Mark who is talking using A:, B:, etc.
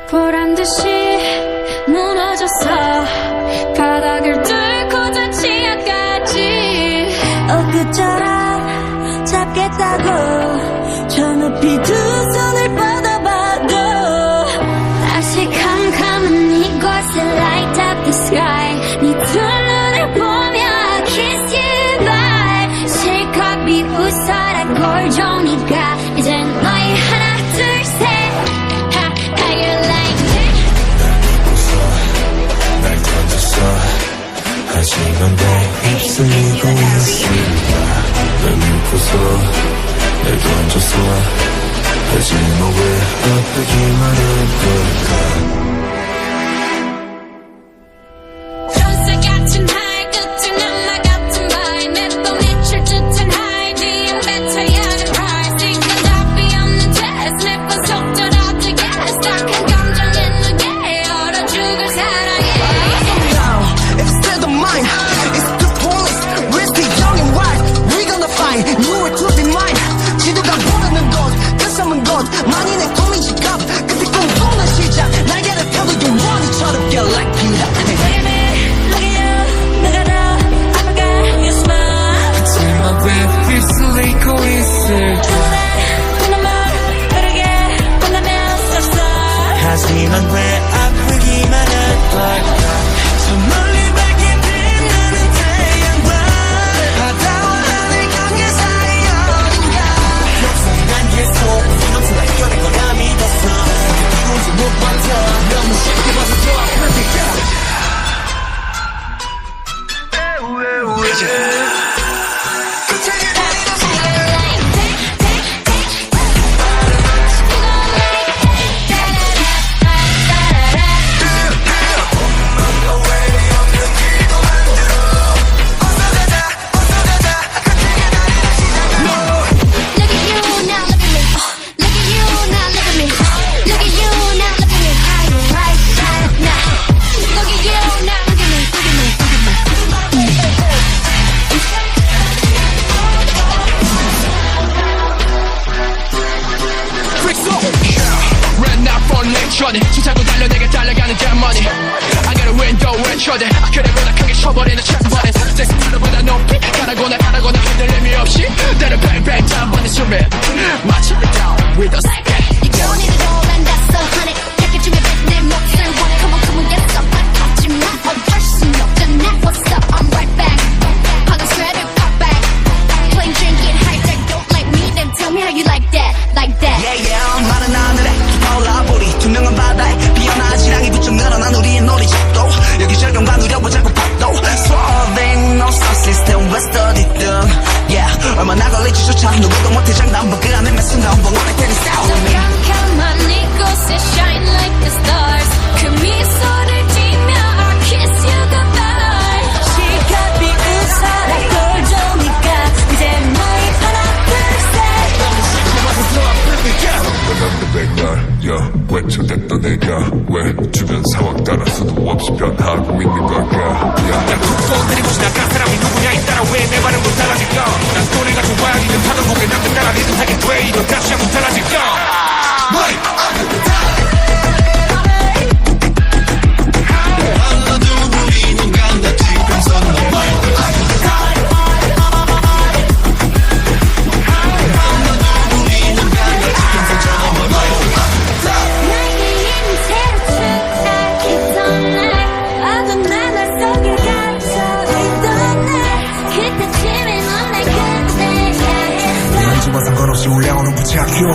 A: 보란듯이 무너졌어. 바닥을 뚫고 저 지하까지
B: 엊그처럼 잡겠다고 저 높이 두 손을 뻗어봐도
A: 다시 캄캄한 이곳에 light up the sky. 네 두 눈을 보며 kiss you bye. 실컷 비웃어라 골종이가 이젠 너희 하나 둘 셋. How you like it?
C: 날 던졌어. 하지만 내 입술이고 있을까. 날 믿고서 날 던졌어. 하지만 왜 아프기만 할 걸까.
A: 전세 같은 하이 끝은 악마 같은 바이 냅둬 미칠 듯한 하이 뒤엔 뱉어야 하는 price. 이건 답이 없는 test 내 번 속더라도 yes. 딱한 감정에 누게 얼어 죽을 사랑해.
D: It's still the mind, it's the police. We're still young and wild. We're gonna find nowhere to be mine. 지도가 모르는 곳, 끝삼은 곳, 만인의 고민 지갑. 끝에 꿈꾸는 시작. 날개를 펴도 영원히처럼 get like it.
B: Look at you, 내가 더 아파가 you smile.
C: 하지만 왜 휩쓸리고 있을까.
B: 눈물 흐르게 본다면 썼어.
C: 하지만 왜 아프기만 할 걸까. 저 멀리 밝게 빛나는 태양과 바다와 하늘 경계 사이 어딘가. 역사 난 계속 이놈을 이겨낼 거라 믿었어. 누군지 못 버텨 너무 쉽게 벗어져.
A: Look at you now, look at me. Look at you now, look at me. Look at you now, look at me. How you right now? Look at you now, look at me. Look at me.
E: Ran out for lecture 지차고 달려 내게 달려가는 잼머니 I got a window 외쳐대 그래 고닥하게 쳐버리는 check버린 섹스보다 높이 가라고나 가라고나 흔들림이 없이 때려 뱅뱅 잡아내 숨을 마치 down with us
A: You don't need it all and that's a honey. take it 중에 내 몫을 원해. Come on, come on, yes, I'm back. 하지만 어쩔 순 없잖아. What's up? I'm right back. 방금 sweater cut back. Plain drinking, hijack, don't like me. Then tell me how you like that, like that.
D: Yeah, yeah, 마른 하늘에 타올라 보리 투명한 바다에 피어나 지랑이 부쩍 늘어난 우리의 놀이집도 여기 절경과 누려보자고 파도 Swerving, no sound system, what's the rhythm? Yeah, 얼마나 걸릴지조차 누구도 못해 장담부 그 안에 몇 순간 벙어리 테니 싸우는
A: 깜깜한 이곳에 shine like the stars. 그 미소를 지며 I kiss you goodbye.
B: 실컷 비웃어라 골종이가 이제 너희 하나
C: 넌 백날 외쳐댔던 내가 왜 주변 상황 따라 수도 없이 변하고 있는 걸까.
E: 난 툭 때리고 지나간 사람이 누구냐에 따라 왜 내 반응도 달라질까. 난 또래가 좋아 니는 파도 목에 남들 따라 리듬하게 돼. 이거 다시 한번 달라질까.
C: 집어서 걸없이 올라오는 부착용